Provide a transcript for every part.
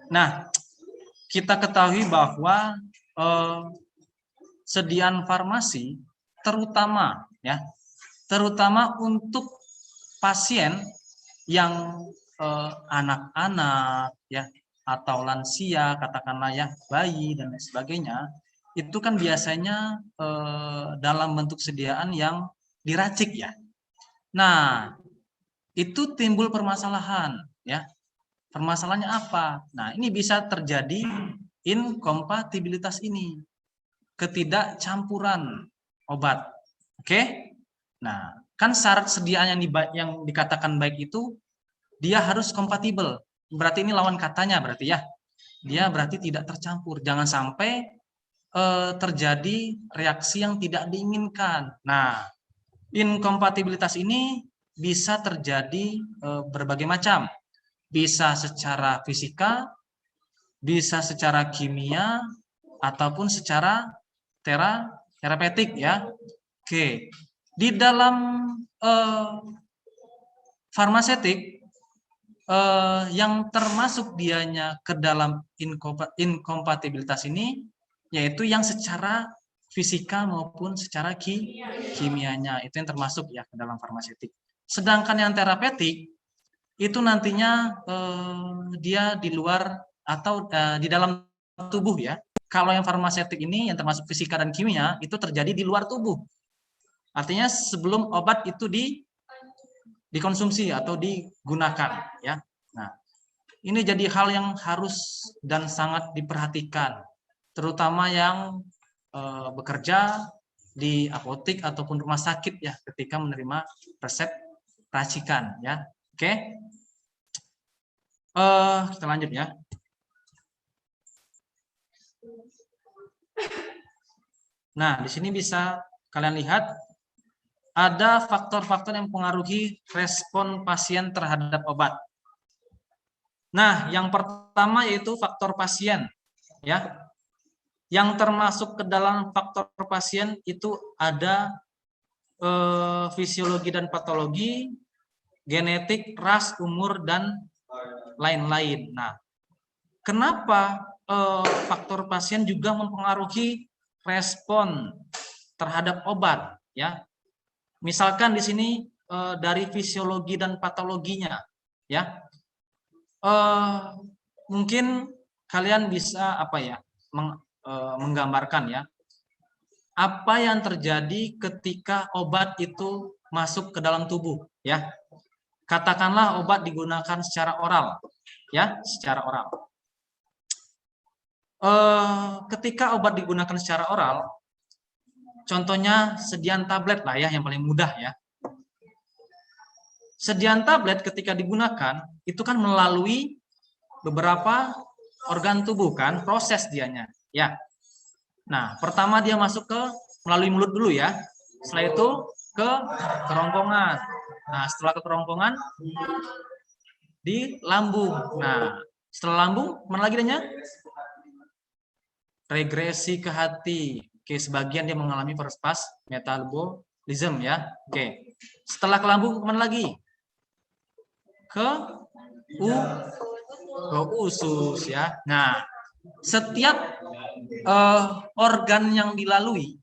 Nah, kita ketahui bahwa sediaan farmasi terutama terutama untuk pasien yang anak-anak atau lansia, katakanlah bayi dan lain sebagainya, itu kan biasanya dalam bentuk sediaan yang diracik ya. Nah, itu timbul permasalahan ya. Permasalahannya apa? Nah, ini bisa terjadi inkompatibilitas ini, ketidakcampuran obat. Oke? Nah, kan syarat sediaan yang dikatakan baik itu dia harus kompatibel. Berarti ini lawan katanya berarti ya. Dia berarti tidak tercampur. Jangan sampai terjadi reaksi yang tidak diinginkan. Nah, inkompatibilitas ini bisa terjadi berbagai macam. Bisa secara fisika, bisa secara kimia, ataupun secara terapeutik ya. Oke, di dalam farmaseutik yang termasuk dianya ke dalam inkompatibilitas ini, yaitu yang secara fisika maupun secara kimianya, itu yang termasuk ya ke dalam farmaseutik. Sedangkan yang terapeutik itu nantinya dia di luar atau di dalam tubuh ya. Kalau yang farmaseutik ini yang termasuk fisika dan kimia itu terjadi di luar tubuh. Artinya sebelum obat itu dikonsumsi atau digunakan ya. Nah, ini jadi hal yang harus dan sangat diperhatikan, terutama yang bekerja di apotek ataupun rumah sakit ya ketika menerima resep racikan ya. Oke. Kita lanjut ya. Nah, di sini bisa kalian lihat ada faktor-faktor yang mempengaruhi respon pasien terhadap obat. Nah, yang pertama yaitu faktor pasien ya. Yang termasuk ke dalam faktor pasien itu ada fisiologi dan patologi, genetik, ras, umur, dan lain-lain. Nah, kenapa faktor pasien juga mempengaruhi respon terhadap obat ya? Misalkan di sini dari fisiologi dan patologinya ya. Mungkin kalian bisa menggambarkan ya. Apa yang terjadi ketika obat itu masuk ke dalam tubuh ya. Katakanlah obat digunakan secara oral ya, secara oral. Ketika obat digunakan secara oral, contohnya sediaan tablet lah ya yang paling mudah ya. Sediaan tablet ketika digunakan itu kan melalui beberapa organ tubuh kan, proses dianya ya. Nah, pertama dia masuk ke melalui mulut dulu ya. Setelah itu ke kerongkongan. Nah, setelah ke kerongkongan di lambung. Nah, setelah lambung mana lagi adanya? Regresi ke hati. Oke, sebagian dia mengalami perspas metabolism ya. Oke. Setelah ke lambung mana lagi? Ke usus ya. Nah, setiap organ yang dilalui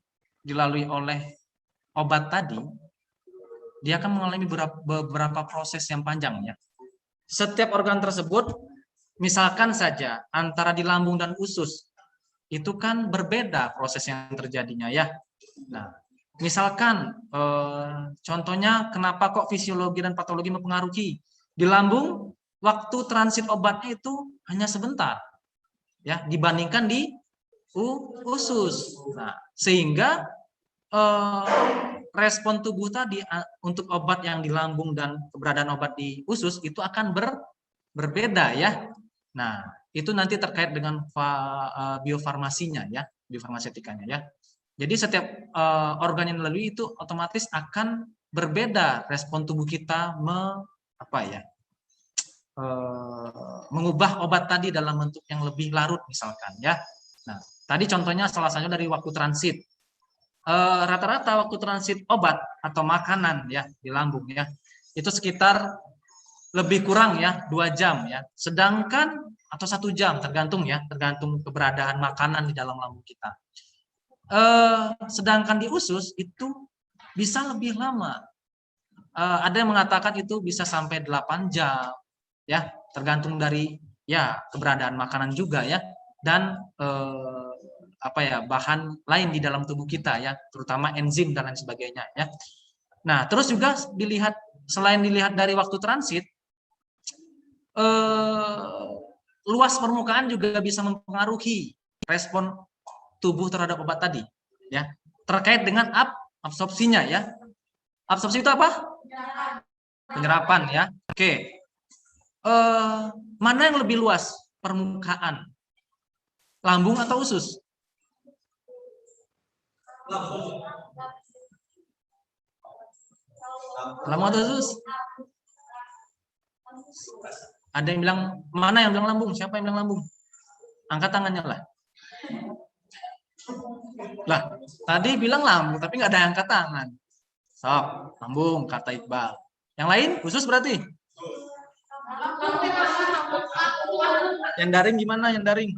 oleh obat tadi, dia akan mengalami beberapa proses yang panjang ya. Setiap organ tersebut, misalkan saja antara di lambung dan usus, itu kan berbeda proses yang terjadinya ya. Nah, misalkan contohnya kenapa kok fisiologi dan patologi mempengaruhi? Di lambung, waktu transit obatnya itu hanya sebentar ya dibandingkan di usus. Nah, sehingga respon tubuh tadi untuk obat yang di lambung dan keberadaan obat di usus itu akan berbeda ya. Nah, itu nanti terkait dengan biofarmasinya ya, biofarmasetikanya ya. Jadi setiap organ yang dilalui itu otomatis akan berbeda respon tubuh kita mengubah obat tadi dalam bentuk yang lebih larut misalkan ya. Nah, tadi contohnya salah satunya dari waktu transit. Rata-rata waktu transit obat atau makanan ya di lambung ya itu sekitar lebih kurang ya 2 jam ya. Sedangkan atau 1 jam tergantung ya, tergantung keberadaan makanan di dalam lambung kita. Sedangkan di usus itu bisa lebih lama. Ada yang mengatakan itu bisa sampai 8 jam ya, tergantung dari ya keberadaan makanan juga ya, dan apa ya, bahan lain di dalam tubuh kita ya, terutama enzim dan lain sebagainya ya. Nah, terus juga dilihat, selain dilihat dari waktu transit, luas permukaan juga bisa mempengaruhi respon tubuh terhadap obat tadi ya, terkait dengan absorpsinya ya. Absorpsi itu apa? Penyerapan ya. Oke. Mana yang lebih luas permukaan? Lambung atau usus? Lambung atau usus? Ada yang bilang, mana yang bilang lambung? Siapa yang bilang lambung? Angkat tangannya lah. Lah, tadi bilang lambung, tapi nggak ada yang angkat tangan. Sok, lambung, kata Iqbal. Yang lain, usus berarti? Yang daring gimana, yang daring?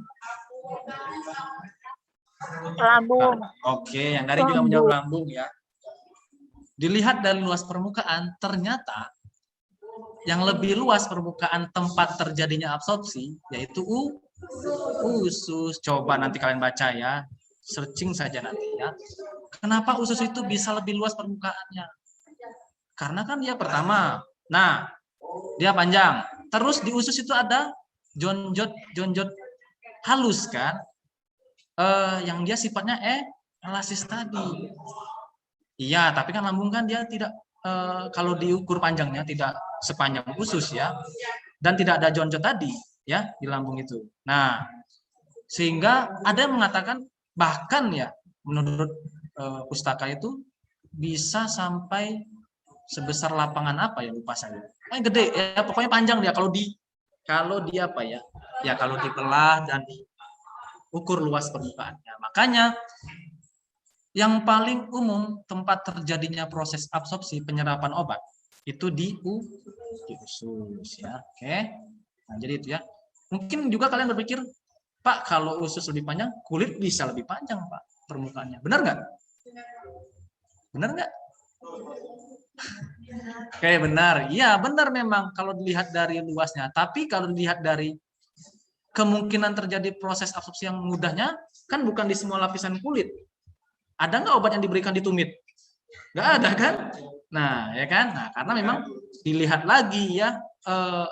Lambung. Oke, yang daring juga menjawab lambung ya. Dilihat dari luas permukaan, ternyata yang lebih luas permukaan tempat terjadinya absorpsi, yaitu usus. Coba nanti kalian baca ya, searching saja nanti ya. Kenapa usus itu bisa lebih luas permukaannya? Karena kan dia pertama, nah dia panjang. Terus di usus itu ada jonjot halus kan, yang dia sifatnya elasis tadi. Iya, tapi kan lambung kan dia tidak, kalau diukur panjangnya tidak sepanjang usus ya, dan tidak ada jonjot tadi ya di lambung itu. Nah, sehingga ada yang mengatakan bahkan ya menurut pustaka itu bisa sampai sebesar lapangan apa ya, lupa saya. Gede ya, pokoknya panjang dia kalau di apa ya? Ya kalau dibelah dan diukur luas permukaannya. Makanya yang paling umum tempat terjadinya proses absorpsi penyerapan obat itu di usus ya. Oke. Nah, jadi itu ya. Mungkin juga kalian berpikir, Pak, kalau usus lebih panjang, kulit bisa lebih panjang, Pak, permukaannya. Benar nggak? Benar nggak? Oke, benar. Iya, benar memang kalau dilihat dari luasnya. Tapi kalau dilihat dari kemungkinan terjadi proses absorpsi yang mudahnya, kan bukan di semua lapisan kulit. Ada nggak obat yang diberikan di tumit? Nggak ada kan? Nah, ya kan? Nah, karena memang dilihat lagi ya,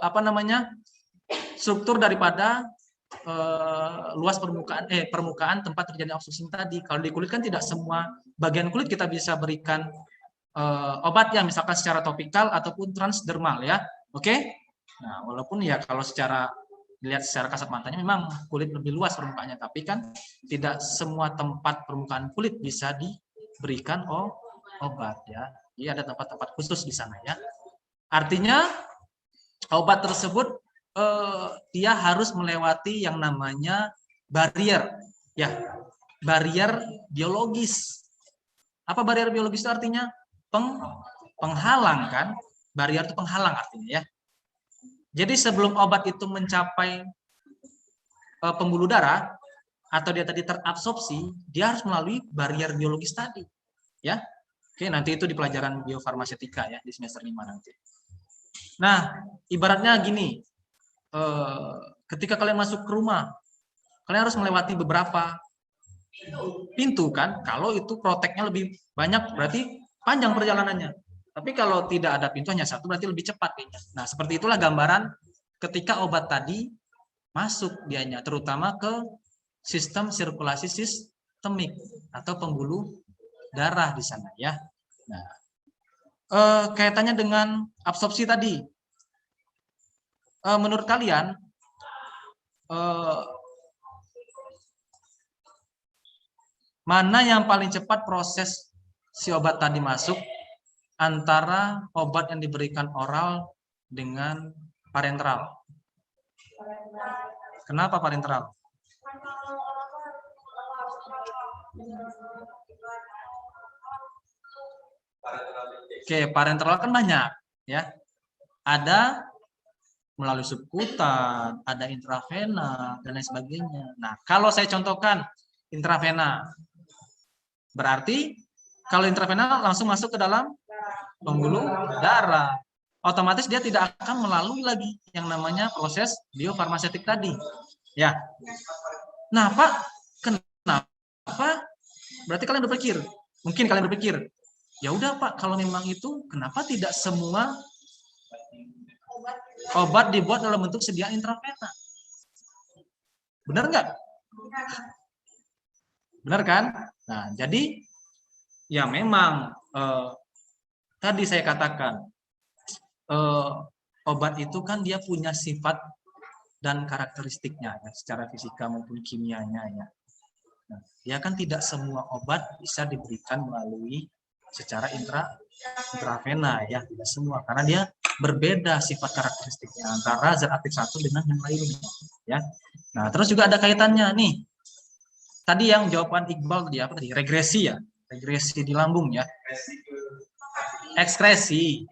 apa namanya, struktur daripada luas permukaan tempat terjadi absorpsi tadi. Kalau di kulit kan tidak semua bagian kulit kita bisa berikan obat yang misalkan secara topikal ataupun transdermal ya. Oke? Nah, walaupun ya kalau secara dilihat secara kasat matanya memang kulit lebih luas permukaannya, tapi kan tidak semua tempat permukaan kulit bisa diberikan obat ya. Jadi ada tempat-tempat khusus di sana ya. Artinya obat tersebut dia harus melewati yang namanya barier ya. Barier biologis. Apa barier biologis itu artinya? Penghalang kan? Barier itu penghalang artinya ya. Jadi sebelum obat itu mencapai pembuluh darah atau dia tadi terabsorpsi, dia harus melalui barier biologis tadi. Ya. Oke, nanti itu di pelajaran biofarmasetika ya di semester 5 nanti. Nah, ibaratnya gini, ketika kalian masuk ke rumah, kalian harus melewati beberapa pintu kan? Kalau itu proteknya lebih banyak, berarti panjang perjalanannya. Tapi kalau tidak ada pintu hanya satu, berarti lebih cepat kayaknya. Nah, seperti itulah gambaran ketika obat tadi masuk dianya, terutama ke sistem sirkulasi sistemik atau pembuluh darah di sana ya. Nah, kaitannya dengan absorpsi tadi, menurut kalian mana yang paling cepat proses si obat tadi masuk antara obat yang diberikan oral dengan parenteral? Kenapa parenteral? Oke, parenteral kan banyak ya. Ada melalui subkutan, ada intravena dan lain sebagainya. Nah, kalau saya contohkan intravena, berarti kalau intravena langsung masuk ke dalam pembuluh darah, otomatis dia tidak akan melalui lagi yang namanya proses biofarmasetik tadi. Ya. Nah, Pak, kenapa? Berarti kalian berpikir, mungkin kalian berpikir, ya udah Pak, kalau memang itu, kenapa tidak semua obat dibuat dalam bentuk sediaan intravena? Benar nggak? Benar kan? Nah, jadi ya memang tadi saya katakan obat itu kan dia punya sifat dan karakteristiknya ya, secara fisika maupun kimianya ya. Nah, dia kan tidak semua obat bisa diberikan melalui secara intravena ya, tidak semua, karena dia berbeda sifat karakteristiknya antara zat aktif satu dengan yang lainnya ya. Nah, terus juga ada kaitannya nih. Tadi yang jawaban Iqbal tadi apa tadi? Regresi ya, regresi di lambung ya. Ekskresi.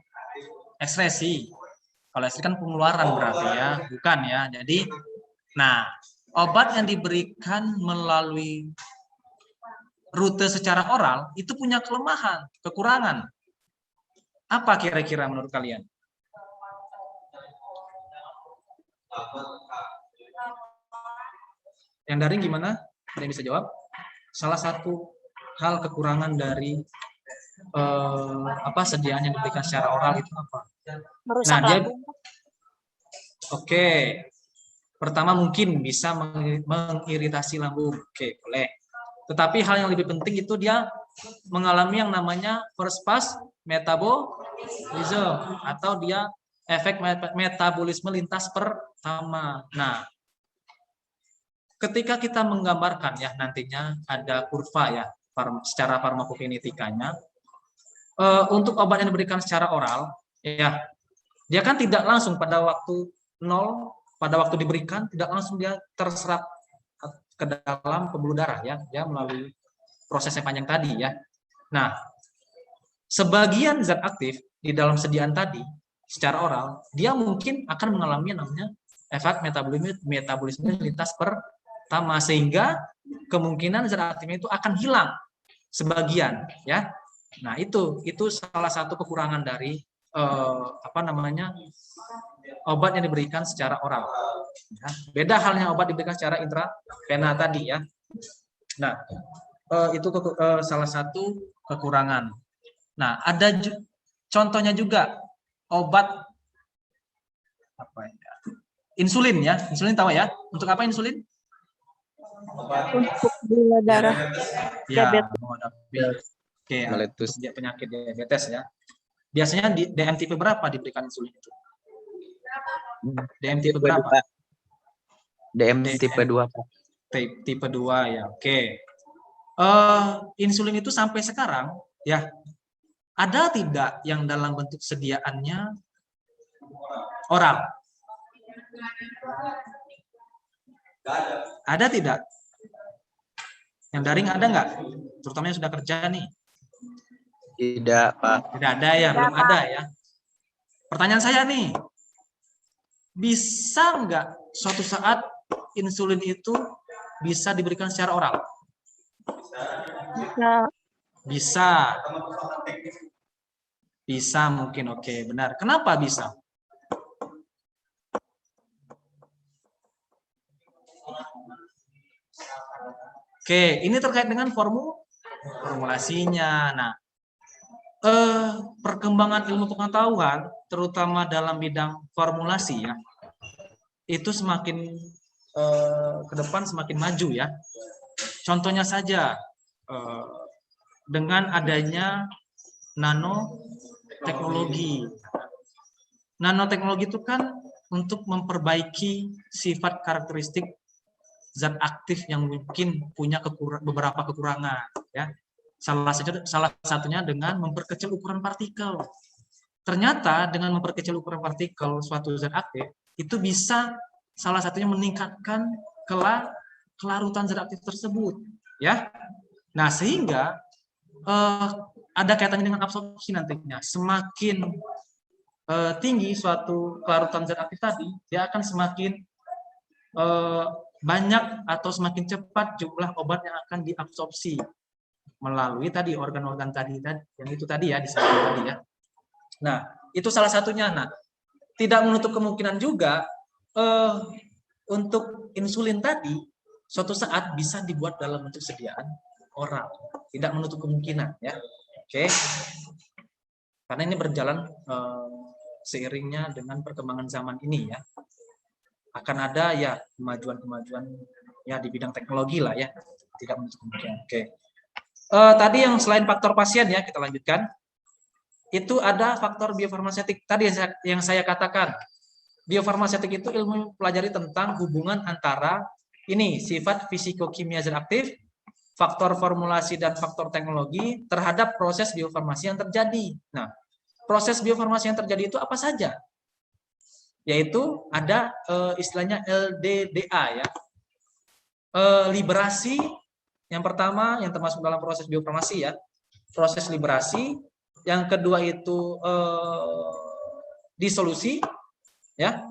Kalau ekskresi kan pengeluaran berarti ya, bukan ya. Jadi, nah, obat yang diberikan melalui rute secara oral itu punya kelemahan, kekurangan. Apa kira-kira menurut kalian? Yang daring gimana? Ada yang bisa jawab? Salah satu hal kekurangan dari sediaan yang diberikan secara oral itu apa? Merusak lambung. Oke. Pertama mungkin bisa mengiritasi lambung. Oke, boleh. Tetapi hal yang lebih penting itu dia mengalami yang namanya first pass metabolism atau dia efek metabolisme lintas pertama. Nah, ketika kita menggambarkan ya nantinya ada kurva ya secara farmakokinetikanya, untuk obat yang diberikan secara oral ya dia kan tidak langsung pada waktu nol, pada waktu diberikan tidak langsung dia terserap ke dalam pembuluh darah ya, dia melalui prosesnya panjang tadi ya. Nah, sebagian zat aktif di dalam sediaan tadi secara oral dia mungkin akan mengalami namanya efek metabolisme lintas pertama, sehingga kemungkinan zat aktifnya itu akan hilang sebagian ya. Nah, itu salah satu kekurangan dari obat yang diberikan secara oral. Ya. Beda halnya obat diberikan secara intravena tadi ya. Nah, itu salah satu kekurangan. Nah, ada contohnya juga obat apa ya? Insulin ya. Insulin tahu ya? Untuk apa insulin? Untuk gula darah. Ya, untuk penyakit diabetes ya. Biasanya di DM tipe berapa diberikan insulin itu? DM tipe berapa? DM tipe 2, Pak. Tipe 2 ya, oke. Insulin itu sampai sekarang ya ada tidak yang dalam bentuk sediaannya oral? Ada tidak? Yang daring ada nggak? Terutama yang sudah kerja nih. Tidak, Pak. Tidak ada ya, belum ada ya. Pertanyaan saya nih, bisa nggak suatu saat insulin itu bisa diberikan secara oral? Bisa. Bisa mungkin, oke, benar. Kenapa bisa? Oke, ini terkait dengan formulasinya. Nah, perkembangan ilmu pengetahuan, terutama dalam bidang formulasi ya, itu semakin ke depan semakin maju ya. Contohnya saja dengan adanya nanoteknologi. Nanoteknologi itu kan untuk memperbaiki sifat karakteristik zat aktif yang mungkin punya beberapa kekurangan ya. Salah satunya dengan memperkecil ukuran partikel. Ternyata dengan memperkecil ukuran partikel suatu zat aktif itu bisa salah satunya meningkatkan kelarutan zat aktif tersebut ya. Nah, sehingga ada kaitannya dengan absorpsi nantinya. Semakin tinggi suatu kelarutan zat aktif tadi, dia akan semakin banyak atau semakin cepat jumlah obat yang akan diabsorpsi melalui tadi organ-organ tadi yang itu tadi ya disebut tadi ya. Nah, itu salah satunya. Nah, tidak menutup kemungkinan juga untuk insulin tadi suatu saat bisa dibuat dalam bentuk sediaan oral. Tidak menutup kemungkinan ya. Oke. Karena ini berjalan seiringnya dengan perkembangan zaman ini ya. Akan ada ya kemajuan-kemajuan ya di bidang teknologi lah ya. Tidak menutup kemungkinan. Oke. Tadi yang selain faktor pasien ya, kita lanjutkan. Itu ada faktor biofarmaseutik. Tadi yang saya katakan, biofarmaseutik itu ilmu pelajari tentang hubungan antara ini sifat fisikokimia zat aktif, faktor formulasi dan faktor teknologi terhadap proses biofarmasi yang terjadi. Nah, proses biofarmasi yang terjadi itu apa saja? Yaitu ada istilahnya LDDA ya. Liberasi yang pertama yang termasuk dalam proses biofarmasi ya. Proses liberasi. Yang kedua itu disolusi, ya.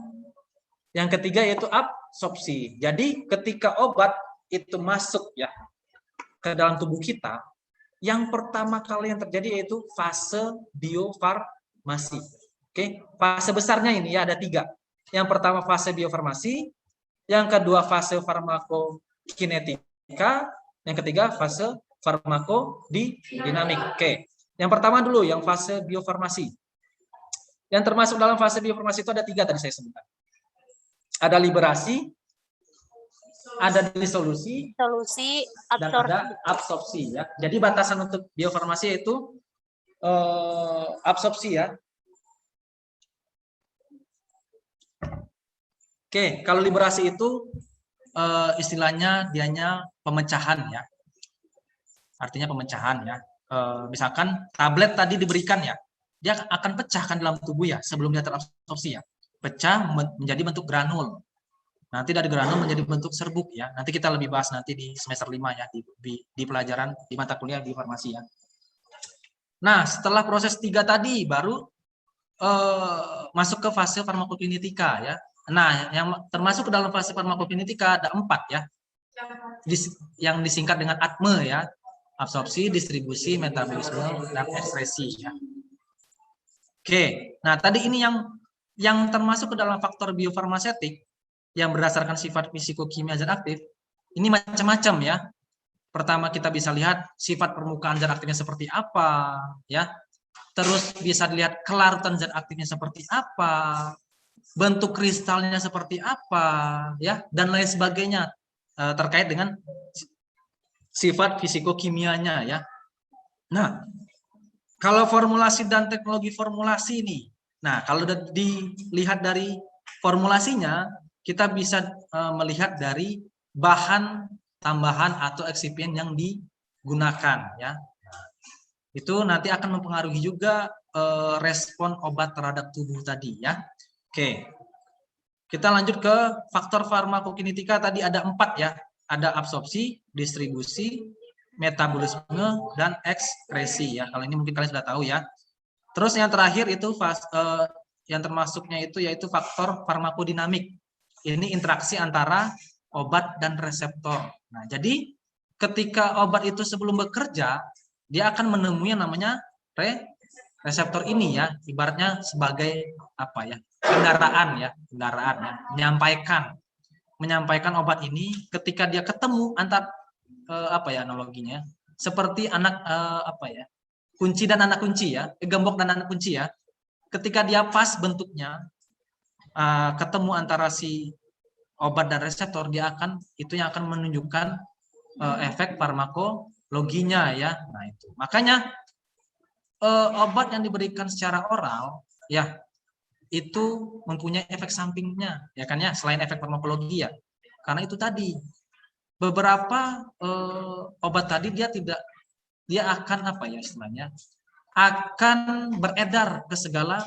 Yang ketiga yaitu absorpsi. Jadi ketika obat itu masuk ya ke dalam tubuh kita, yang pertama kali yang terjadi yaitu fase biofarmasi. Oke, fase besarnya ini ya ada 3. Yang pertama fase biofarmasi, yang kedua fase farmakokinetika, yang ketiga fase farmakodinamik. Oke. Yang pertama dulu, yang fase biofarmasi. Yang termasuk dalam fase biofarmasi itu ada 3 tadi saya sebutkan. Ada liberasi, ada disolusi, dan ada absorpsi ya. Jadi batasan untuk biofarmasi itu absorpsi ya. Oke, kalau liberasi itu istilahnya dianya pemecahan ya. Artinya pemecahan ya. Misalkan tablet tadi diberikan ya, dia akan pecahkan dalam tubuh ya sebelum dia terabsorpsi ya. Pecah menjadi bentuk granul. Nanti dari granul menjadi bentuk serbuk ya. Nanti kita lebih bahas nanti di semester 5 ya di pelajaran di mata kuliah di farmasi ya. Nah, setelah proses 3 tadi baru masuk ke fase farmakokinetika ya. Nah, yang termasuk ke dalam fase farmakokinetika ada 4 ya. Yang disingkat dengan ATME ya. Absorpsi, distribusi, metabolisme, dan ekskresi ya. Oke, nah tadi ini yang termasuk ke dalam faktor biofarmaseutik yang berdasarkan sifat fisikokimia zat aktif, ini macam-macam ya. Pertama kita bisa lihat sifat permukaan zat aktifnya seperti apa ya. Terus bisa dilihat kelarutan zat aktifnya seperti apa, bentuk kristalnya seperti apa ya, dan lain sebagainya terkait dengan sifat fisikokimianya ya. Nah, kalau formulasi dan teknologi formulasi nih. Nah, kalau dilihat dari formulasinya, kita bisa melihat dari bahan tambahan atau eksipien yang digunakan ya. Itu nanti akan mempengaruhi juga respon obat terhadap tubuh tadi ya. Oke. Kita lanjut ke faktor farmakokinetika tadi ada 4 ya. Ada absorpsi, distribusi, metabolisme, dan ekskresi ya. Kalau ini mungkin kalian sudah tahu ya. Terus yang terakhir itu yang termasuknya itu yaitu faktor farmakodinamik. Ini interaksi antara obat dan reseptor. Nah, jadi ketika obat itu sebelum bekerja, dia akan menemui yang namanya reseptor ini ya, ibaratnya sebagai apa ya? Kendaraan ya, menyampaikan obat ini ketika dia ketemu antar apa ya analoginya? Seperti anak apa ya? Kunci dan anak kunci ya, gembok dan anak kunci ya. Ketika dia pas bentuknya ketemu antara si obat dan reseptor, dia akan itu yang akan menunjukkan efek farmakologinya ya. Nah, itu. Makanya obat yang diberikan secara oral ya itu mempunyai efek sampingnya ya kan ya, selain efek farmakologi ya. Karena itu tadi beberapa obat tadi dia akan apa ya istilahnya, akan beredar ke segala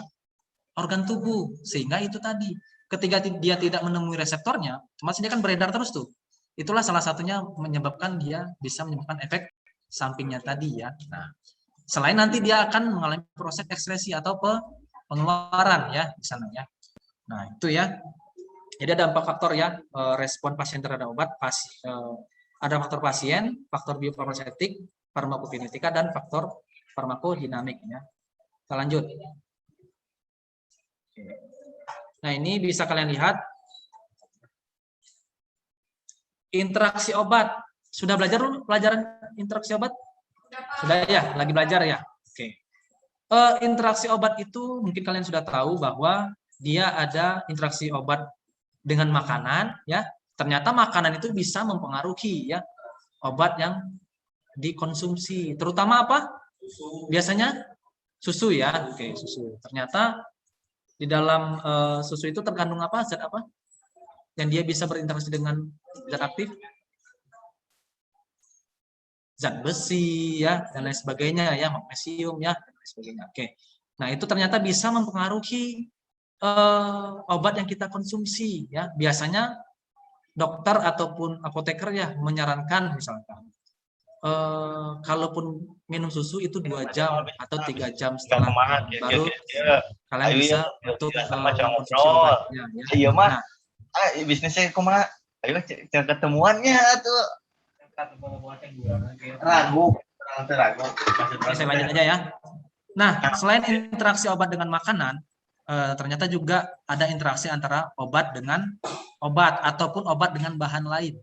organ tubuh, sehingga itu tadi ketika dia tidak menemui reseptornya, otomatis dia kan beredar terus tuh. Itulah salah satunya menyebabkan dia bisa menyebabkan efek sampingnya tadi ya. Nah, selain nanti dia akan mengalami proses ekskresi atau pengeluaran ya di sana ya. Nah, itu ya. Jadi ada 4 faktor ya, respon pasien terhadap obat, ada faktor pasien, faktor biofarmaseutik, farmakokinetika, dan faktor farmakodinamik ya. Kita lanjut. Nah, ini bisa kalian lihat interaksi obat. Sudah belajar belum pelajaran interaksi obat? Sudah ya, lagi belajar ya. Oke. Interaksi obat itu mungkin kalian sudah tahu bahwa dia ada interaksi obat dengan makanan ya. Ternyata makanan itu bisa mempengaruhi ya obat yang dikonsumsi. Terutama apa? Biasanya susu ya. Oke, susu. Ternyata di dalam susu itu terkandung apa? Zat apa? Yang dia bisa berinteraksi dengan zat aktif? Zat besi ya dan lain sebagainya ya, magnesium ya dan lain sebagainya. Oke. Nah, itu ternyata bisa mempengaruhi obat yang kita konsumsi ya. Biasanya dokter ataupun apoteker ya menyarankan misalkan kalaupun minum susu itu 2 jam atau 3 jam setelah baru kalian bisa untuk konsumsi obatnya ya. Iya mah. Nah, Bisnisnya kumaha? Ayo ketemuannya tuh. Ragu. saya lanjut aja ya. Nah, selain interaksi obat dengan makanan, ternyata juga ada interaksi antara obat dengan obat ataupun obat dengan bahan lain.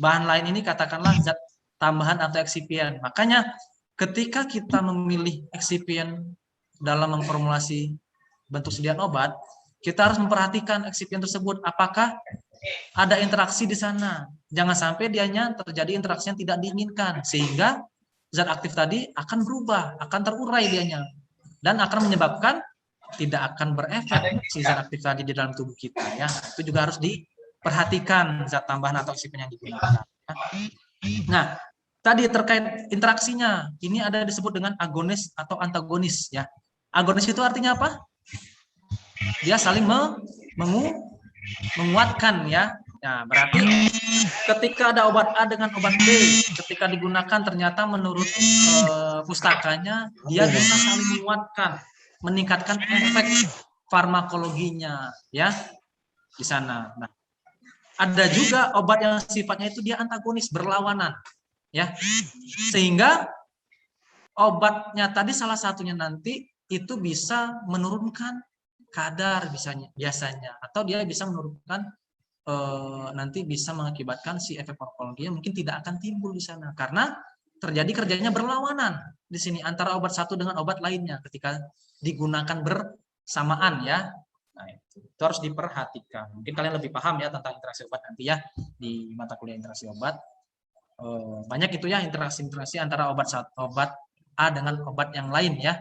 Bahan lain ini katakanlah zat tambahan atau eksipien. Makanya ketika kita memilih eksipien dalam memformulasi bentuk sediaan obat, kita harus memperhatikan eksipien tersebut apakah ada interaksi di sana. Jangan sampai dianya terjadi interaksi yang tidak diinginkan sehingga zat aktif tadi akan berubah, akan terurai dianya dan akan menyebabkan tidak akan berefek si zat aktif tadi di dalam tubuh kita ya. Itu juga harus diperhatikan zat tambahan atau eksipien yang digunakan. Nah, tadi terkait interaksinya, ini ada disebut dengan agonis atau antagonis ya. Agonis itu artinya apa? Dia saling menguatkan ya. Nah, berarti ketika ada obat A dengan obat B, ketika digunakan ternyata menurut pustakanya dia bisa saling menguatkan, meningkatkan efek farmakologinya ya di sana. Nah, ada juga obat yang sifatnya itu dia antagonis, berlawanan ya. Sehingga obatnya tadi salah satunya nanti itu bisa menurunkan kadar biasanya atau dia bisa menurunkan nanti bisa mengakibatkan si efek farmakologinya mungkin tidak akan timbul di sana karena terjadi kerjanya berlawanan di sini antara obat satu dengan obat lainnya ketika digunakan bersamaan ya. Nah, itu harus diperhatikan. Mungkin kalian lebih paham ya tentang interaksi obat nanti ya di mata kuliah interaksi obat. Banyak itu ya interaksi antara obat A dengan obat yang lain ya.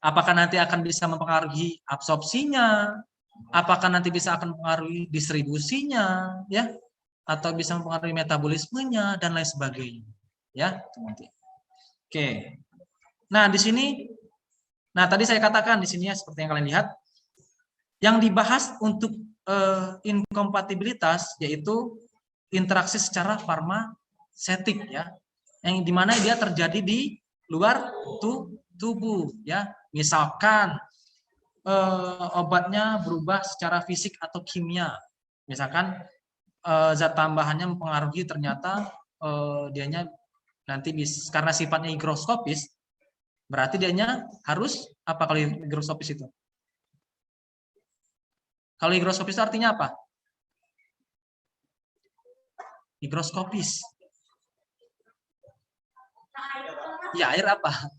Apakah nanti akan bisa mempengaruhi absorpsinya? Apakah nanti bisa akan mempengaruhi distribusinya ya? Atau bisa mempengaruhi metabolismenya dan lain sebagainya ya itu nanti. Oke. Nah, di sini tadi saya katakan di sini ya seperti yang kalian lihat yang dibahas untuk inkompatibilitas yaitu interaksi secara farmasetik ya. Yang dimana dia terjadi di luar tubuh ya. Misalkan obatnya berubah secara fisik atau kimia. Misalkan zat tambahannya mempengaruhi ternyata dianya nanti karena sifatnya higroskopis, berarti dianya harus apa kalau higroskopis itu? Kalau higroskopis itu artinya apa? Higroskopis. Ya, air apa?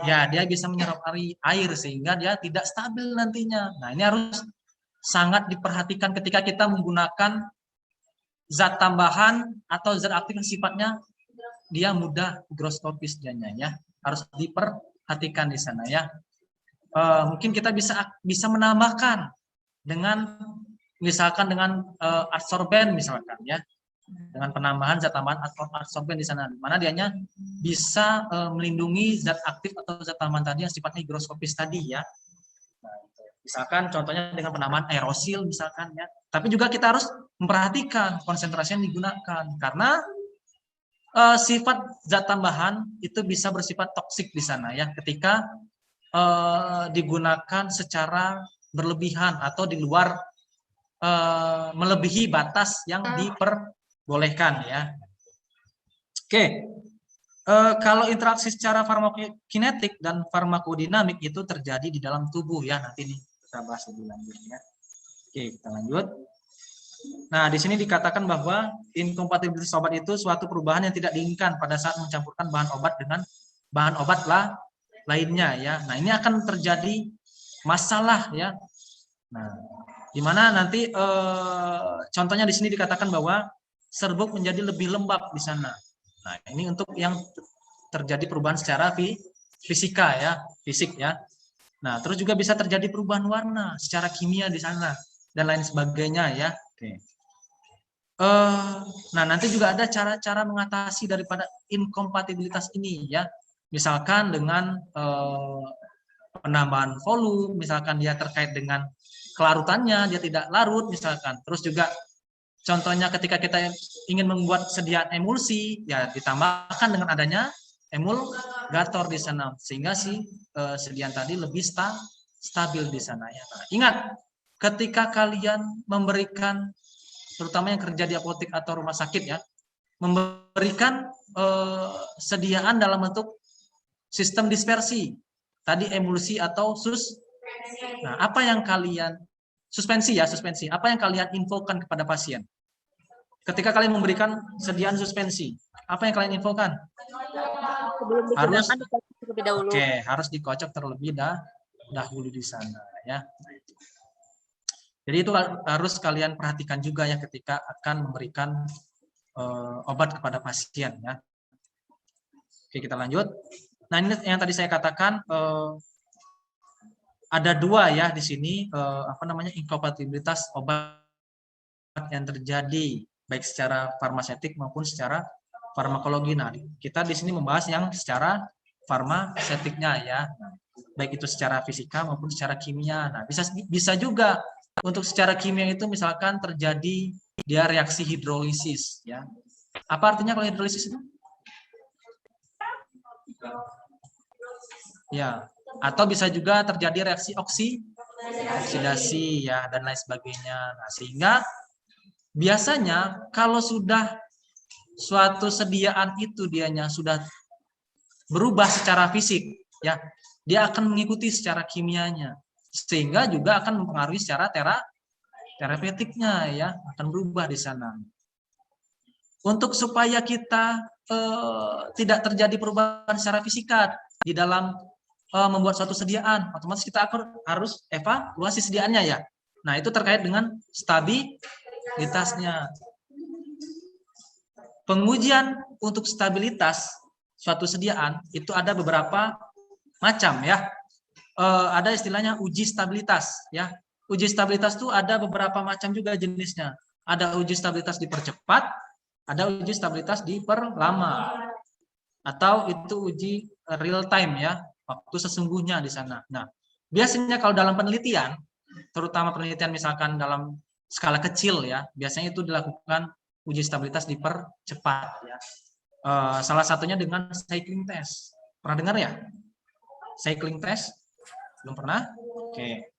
Ya, dia bisa menyerap air sehingga dia tidak stabil nantinya. Nah, ini harus sangat diperhatikan ketika kita menggunakan zat tambahan atau zat aktif yang sifatnya dia mudah higroskopis dianya ya. Harus diperhatikan di sana ya. Mungkin kita bisa menambahkan dengan misalkan dengan adsorben misalkan ya. Dengan penambahan zat tambahan adsorben di sana, mana dianya bisa melindungi zat aktif atau zat tambahan tadi yang sifatnya higroskopis tadi ya. Nah, misalkan contohnya dengan penambahan aerosil misalkan ya. Tapi juga kita harus memperhatikan konsentrasi yang digunakan karena sifat zat tambahan itu bisa bersifat toksik di sana ya ketika digunakan secara berlebihan atau di luar melebihi batas yang diperbolehkan ya. Oke. Kalau interaksi secara farmakokinetik dan farmakodinamik itu terjadi di dalam tubuh ya, nanti nih kita bahas lebih lanjut ya. Oke, kita lanjut. Nah, di sini dikatakan bahwa inkompatibilitas obat itu suatu perubahan yang tidak diinginkan pada saat mencampurkan bahan obat dengan bahan obat lainnya ya. Nah, ini akan terjadi masalah ya. Nah, di mana nanti contohnya di sini dikatakan bahwa serbuk menjadi lebih lembab di sana. Nah, ini untuk yang terjadi perubahan secara fisika ya, fisik ya. Nah, terus juga bisa terjadi perubahan warna secara kimia di sana dan lain sebagainya ya. Oke. Nah, nanti juga ada cara-cara mengatasi daripada inkompatibilitas ini ya. Misalkan dengan penambahan volume, misalkan dia terkait dengan kelarutannya, dia tidak larut misalkan. Terus juga contohnya ketika kita ingin membuat sediaan emulsi, ya ditambahkan dengan adanya emulgator di sana, sehingga si sediaan tadi lebih stabil di sana ya. Nah, ingat, ketika kalian memberikan, terutama yang kerja di apotek atau rumah sakit ya, memberikan sediaan dalam bentuk sistem dispersi, tadi emulsi atau Nah, apa yang kalian suspensi ya, suspensi. Apa yang kalian infokan kepada pasien? Ketika kalian memberikan sediaan suspensi, apa yang kalian infokan? Sebelum Harus digunakan dikocok terlebih dahulu. Oke, harus dikocok terlebih dahulu di sana ya. Jadi itu harus kalian perhatikan juga ya ketika akan memberikan obat kepada pasien ya. Oke, kita lanjut. Nah, ini yang tadi saya katakan ada dua ya di sini inkompatibilitas obat yang terjadi baik secara farmaseutik maupun secara farmakologi. Nah, kita di sini membahas yang secara farmaseutiknya ya. Baik itu secara fisika maupun secara kimia. Nah, bisa juga untuk secara kimia itu misalkan terjadi dia reaksi hidrolisis ya. Apa artinya kalau hidrolisis itu? Ya, atau bisa juga terjadi reaksi oksidasi ya dan lain sebagainya. Nah, sehingga biasanya kalau sudah suatu sediaan itu dianya sudah berubah secara fisik ya, dia akan mengikuti secara kimianya, sehingga juga akan mempengaruhi secara terapeutiknya ya, akan berubah di sana. Untuk supaya kita tidak terjadi perubahan secara fisika di dalam membuat suatu sediaan, otomatis kita harus evaluasi sediaannya ya. Nah, itu terkait dengan stabilitasnya. Pengujian untuk stabilitas suatu sediaan itu ada beberapa macam ya. Ada istilahnya uji stabilitas ya. Uji stabilitas itu ada beberapa macam juga jenisnya. Ada uji stabilitas dipercepat, ada uji stabilitas diperlama, atau itu uji real time ya, waktu sesungguhnya di sana. Nah, biasanya kalau dalam penelitian, terutama penelitian misalkan dalam skala kecil ya, biasanya itu dilakukan uji stabilitas dipercepat ya. Salah satunya dengan cycling test. Pernah dengar ya? Cycling test? Belum pernah? Oke.